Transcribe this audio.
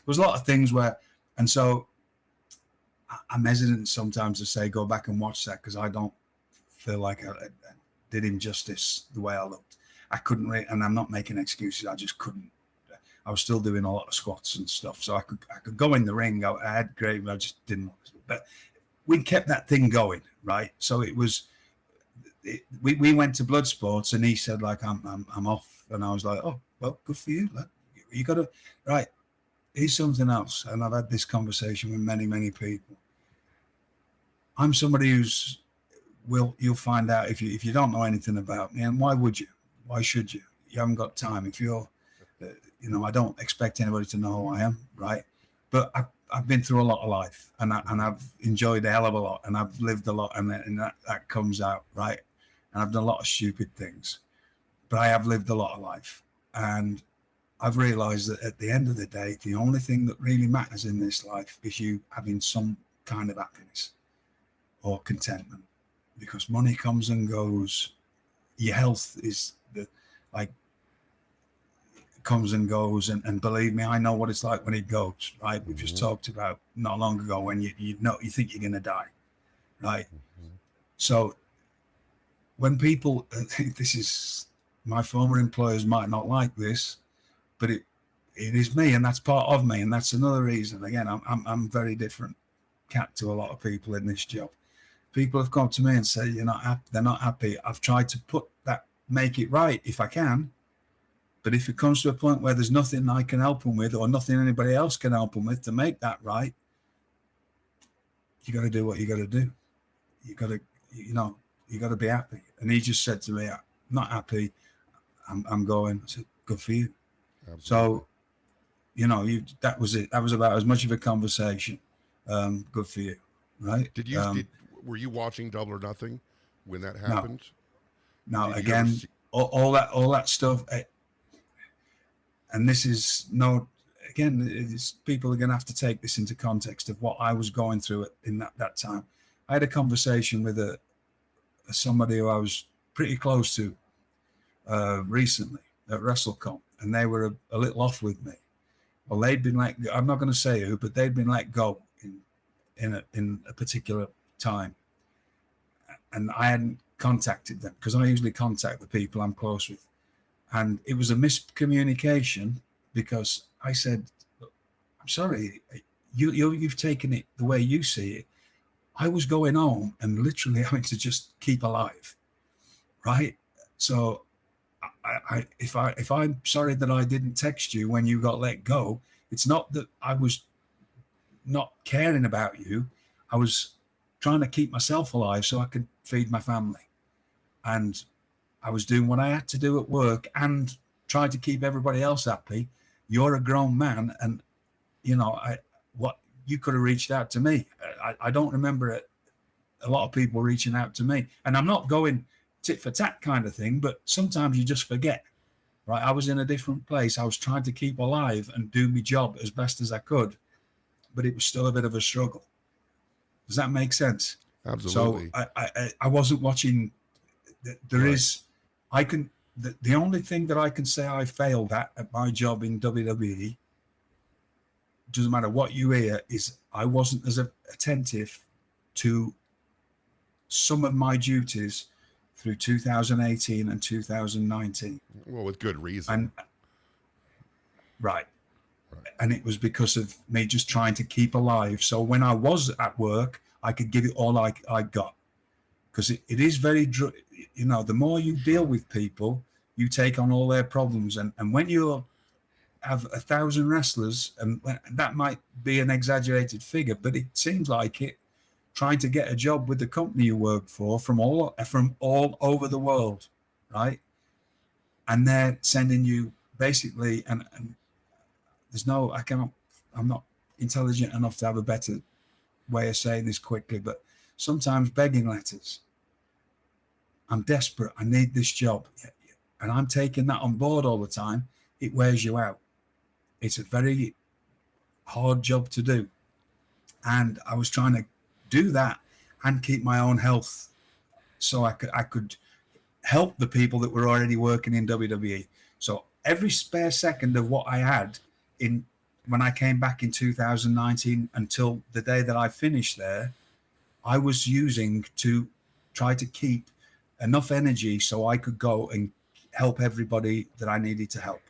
was a lot of things where, and so I'm hesitant sometimes to say go back and watch that because I don't feel like I did him justice the way I looked. I couldn't, and I'm not making excuses. I just couldn't. I was still doing a lot of squats and stuff, so I could go in the ring. I had great, I just didn't. But we kept that thing going, right? So it was. We went to blood sports, and he said like I'm off, and I was like, oh well, good for you. Like, you got to right. Here's something else, and I've had this conversation with many people. I'm somebody who's you'll find out if you don't know anything about me, and why would you? Why should you? You haven't got time. If you're, I don't expect anybody to know who I am, right? But I've been through a lot of life, and I've enjoyed a hell of a lot, and I've lived a lot, and that comes out, right? And I've done a lot of stupid things, but I have lived a lot of life, and I've realized that at the end of the day, the only thing that really matters in this life is you having some kind of happiness or contentment, because money comes and goes. Your health is comes and goes, and believe me, I know what it's like when it goes, right? We've just talked about not long ago when you think you're going to die, right? So when people, this is, my former employers might not like this, but it is me, and that's part of me, and that's another reason. Again, I'm very different cat to a lot of people in this job. People have come to me and said, they're not happy. I've tried to make it right if I can, but if it comes to a point where there's nothing I can help them with, or nothing anybody else can help them with to make that right, you got to do what you got to do. You got to, you got to be happy. And he just said to me, I'm not happy. I'm going. I said, good for you. Absolutely. So, that was it. That was about as much of a conversation. Good for you, right? Were you watching Double or Nothing when that happened? No. Again, all that stuff. And this is people are going to have to take this into context of what I was going through in that time. I had a conversation with somebody who I was pretty close to recently at WrestleCon, and they were a little off with me. Well, they'd been I'm not going to say who, but they'd been let go in a particular time, and I hadn't contacted them because I usually contact the people I'm close with. And it was a miscommunication because I said, I'm sorry, you've taken it the way you see it. I was going home and literally having to just keep alive, right? So if I'm sorry that I didn't text you when you got let go, it's not that I was not caring about you. I was trying to keep myself alive so I could feed my family. And I was doing what I had to do at work and trying to keep everybody else happy. You're a grown man, and what you could have reached out to me. I don't remember a lot of people reaching out to me, and I'm not going tit for tat kind of thing, but sometimes you just forget, right? I was in a different place. I was trying to keep alive and do my job as best as I could, but it was still a bit of a struggle. Does that make sense? Absolutely. So I wasn't watching. There is. The only thing that I can say I failed at my job in WWE, doesn't matter what you hear, is I wasn't as attentive to some of my duties through 2018 and 2019. Well, with good reason. Right. And it was because of me just trying to keep alive. So when I was at work, I could give it all I got. Because it is very, the more you deal with people, you take on all their problems. And when you have 1,000 wrestlers, and that might be an exaggerated figure, but it seems like it, trying to get a job with the company you work for from all over the world, right? And they're sending you basically, and there's no, I'm not intelligent enough to have a better way of saying this quickly, but sometimes begging letters. I'm desperate. I need this job. And I'm taking that on board all the time. It wears you out. It's a very hard job to do. And I was trying to do that and keep my own health so I could help the people that were already working in WWE. So every spare second of what I had in when I came back in 2019 until the day that I finished there, I was using to try to keep enough energy so I could go and help everybody that I needed to help.